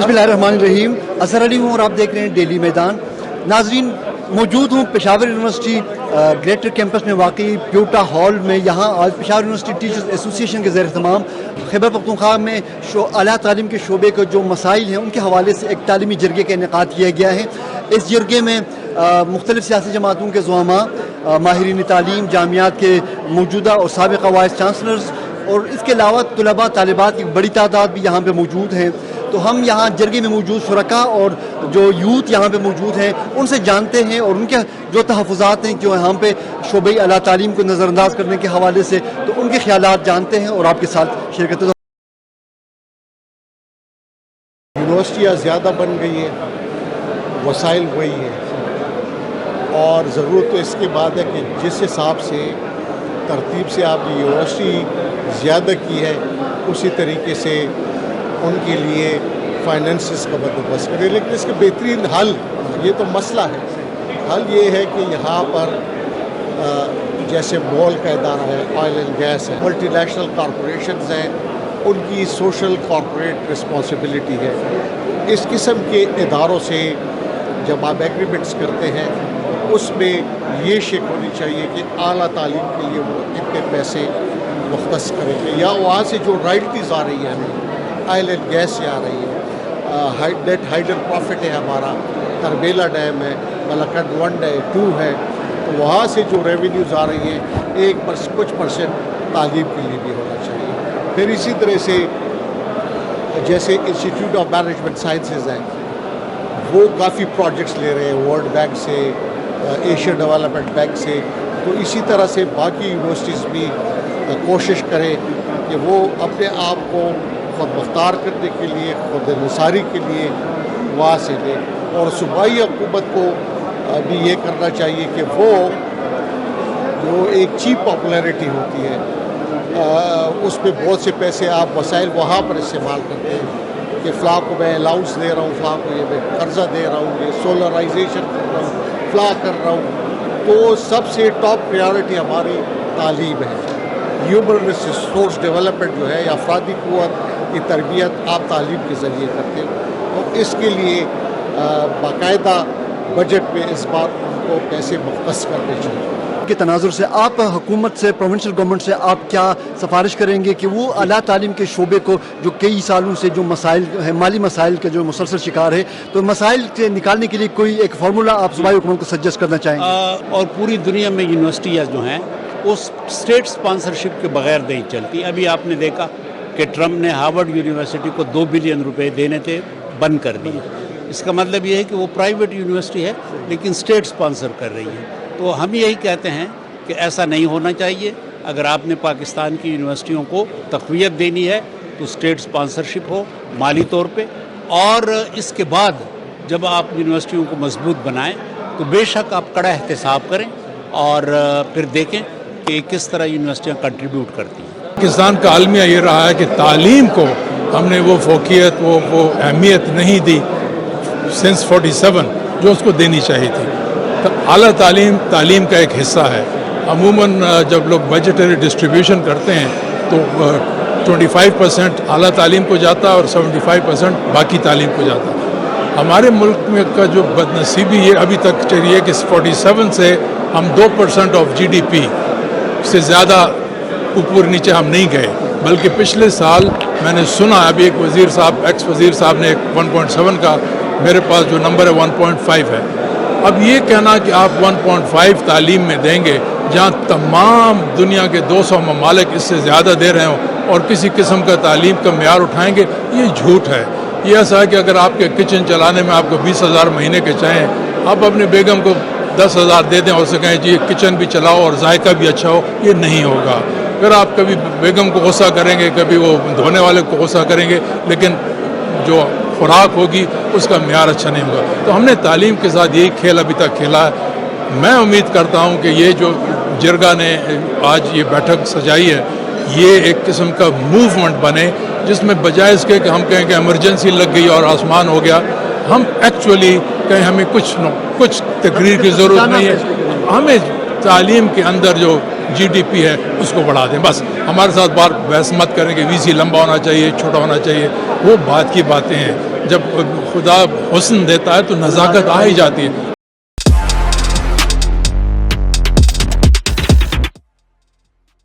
बिस्मिल्लाहिर्रहमानिर्रहीम। अज़हर अली हूँ और आप देख रहे हैं डेली मैदान। नाजरीन, मौजूद हूँ पेशावर यूनिवर्सिटी ग्रेटर कैंपस में वाकई प्यूटा हॉल में। यहाँ आज पेशावर यूनिवर्सिटी टीचर्स एसोसिएशन के ज़ेर-ए-तमाम खैबर पख्तूनख्वा में आला तालीम के शोबे के जो मसाइल हैं उनके हवाले से एक तालीमी जरगे का इनेकाद किया गया है। इस जरगे में मुख्तलिफ सियासी जमातों के ज़ुआमा, माहिरीन तालीम, जामियात के मौजूदा और साबिक़ वाइस चांसलर्स और इसके अलावा तलबा तालिबात की बड़ी तादाद भी यहाँ पे मौजूद हैं। तो हम यहाँ जरगे में मौजूद शुरका और जो यूथ यहाँ पे मौजूद हैं उनसे जानते हैं और उनके जो तहफ़्फ़ुज़ात हैं जो यहाँ पे शोबे आला तालीम को नज़रअंदाज करने के हवाले से, तो उनके ख़यालात जानते हैं और आपके साथ शेयर करते हैं। यूनिवर्सिटियाँ ज़्यादा बन गई हैं, वसाइल वही हैं और ज़रूरत तो इसके बाद है कि जिस हिसाब से तरतीब से आपने यूनिवर्सिटी ज़्यादा की है उसी तरीके से उनके लिए फाइनेंसिस का बंदोबस्त करें। लेकिन इसका बेहतरीन हल, ये तो मसला है, हल ये है कि यहाँ पर जैसे मॉल का इदारा है, ऑयल एंड गैस है, मल्टीनेशनल कॉरपोरेशंस हैं, उनकी सोशल कॉरपोरेट रिस्पॉन्सिबिलिटी है। इस किस्म के इदारों से जब आप एग्रीमेंट्स करते हैं उसमें ये शिक होनी चाहिए कि आला तालीम के लिए वो इतने पैसे मुख्तस करेंगे, या वहाँ से जो रॉयल्टीज़ आ रही है, ऑयल एंड गैस से आ रही है, नेट हाइडर प्रॉफिट है हमारा, तरबेला डैम है, मलकट 1 है, 2 है, तो वहाँ से जो रेवेन्यूज़ आ रही हैं कुछ परसेंट तालीम के लिए भी होना चाहिए। फिर इसी तरह से जैसे इंस्टीट्यूट ऑफ मैनेजमेंट साइंसेज हैं, वो काफ़ी प्रोजेक्ट्स ले रहे हैं वर्ल्ड बैंक से, एशिया डेवलपमेंट बैंक से, तो इसी तरह से बाकी यूनिवर्सिटीज़ भी कोशिश करें कि वो अपने आप को खुद मुख्तार करने के लिए, खुद निसारी के लिए वहाँ से लें। और सूबाई हुकूमत को भी ये करना चाहिए कि वो जो एक चीप पॉपुलैरिटी होती है उस पर बहुत से पैसे आप वसाइल वहाँ पर इस्तेमाल करते हैं कि फ़लाँ को मैं अलाउंस दे रहा हूँ, फ़लाँ को ये मैं कर्जा दे रहा हूँ, ये सोलराइजेशन कर रहा हूँ, फ़लाँ कर रहा हूँ। तो सबसे टॉप प्रायोरिटी हमारी तालीम है। ह्यूमन रिसोर्स डेवलपमेंट जो है या अफरादी क़ुव्वत की तरबियत आप तालीम के ज़रिए करते हो, तो इसके लिए बाकायदा बजट में इस बार उनको पैसे मुख्तस करने चाहिए। के तनाजुर से आप हुकूमत से, प्रोविंशियल गवर्नमेंट से आप क्या सिफारिश करेंगे कि वो आला तालीम के शोबे को जो कई सालों से जो मसाइल है, माली मसाइल के जो मुसलसल शिकार है, तो मसाइल से निकालने के लिए कोई एक फार्मूला आप सूबाई हुकूमत को सजेस्ट करना चाहेंगे? और पूरी दुनिया में यूनिवर्सिटियाँ जो हैं वो स्टेट स्पॉन्सरशिप के बगैर नहीं चलती। अभी आपने देखा कि ट्रम्प ने हार्वर्ड यूनिवर्सिटी को 2 बिलियन रुपए देने थे, बंद कर दिए। इसका मतलब ये है कि वो प्राइवेट यूनिवर्सिटी है लेकिन स्टेट स्पॉन्सर कर रही है। तो हम यही कहते हैं कि ऐसा नहीं होना चाहिए। अगर आपने पाकिस्तान की यूनिवर्सिटियों को तक़वियत देनी है तो स्टेट स्पॉन्सरशिप हो माली तौर पे, और इसके बाद जब आप यूनिवर्सिटियों को मजबूत बनाएं तो बेशक आप कड़ा एहतसाब करें और फिर देखें कि किस तरह यूनिवर्सिटियाँ कंट्रीब्यूट करती हैं। पाकिस्तान का आलमिया ये रहा है कि तालीम को हमने वो फोकियत, वो अहमियत नहीं दी सिंस 47 जो उसको देनी चाहिए थी। तो आला तालीम का एक हिस्सा है। अमूमन जब लोग बजटरी डिस्ट्रीब्यूशन करते हैं तो 25% आला तालीम को जाता है और 75% बाकी तालीम को जाता है। हमारे मुल्क में का जो बदनसीबी ये अभी तक चली है कि 47 से हम 2% ऑफ GDP से ज़्यादा ऊपर नीचे हम नहीं गए, बल्कि पिछले साल मैंने सुना, अभी एक वज़ीर साहब, एक्स वज़ीर साहब ने 1.7 का, मेरे पास जो नंबर है 1.5 है। अब ये कहना कि आप 1.5 तालीम में देंगे जहाँ तमाम दुनिया के 200 ममालिक इससे ज़्यादा दे रहे हों और किसी किस्म का तालीम का मेयार उठाएंगे, ये झूठ है। ये ऐसा है कि अगर आपके किचन चलाने में आपको 20,000 महीने के चाहें, आप अपने बेगम को 10,000 दे दें और उसे कहें जी किचन भी चलाओ और जायका भी अच्छा हो, ये नहीं होगा। अगर आप कभी बेगम को गुस्सा करेंगे, कभी वो धोने वाले को गुस्सा करेंगे, लेकिन जो खुराक होगी उसका मेयार अच्छा नहीं होगा। तो हमने तालीम के साथ यही खेल अभी तक खेला है। मैं उम्मीद करता हूँ कि ये जो जिरगा ने आज ये बैठक सजाई है, ये एक किस्म का मूवमेंट बने जिसमें बजाय इसके कि हम कहें कि इमरजेंसी लग गई और आसमान हो गया, हम एक्चुअली कहें हमें कुछ तकरीर की ज़रूरत नहीं है। हमें तालीम के अंदर जो جی ڈی پی ہے اس کو بڑھا دیں. بس ہمارے ساتھ بار بحث مت کریں کہ وی سی لمبا ہونا چاہیے چھوٹا ہونا چاہیے. وہ بات کی باتیں ہیں. جب خدا حسن دیتا ہے تو نزاکت آ ہی جاتی ہے.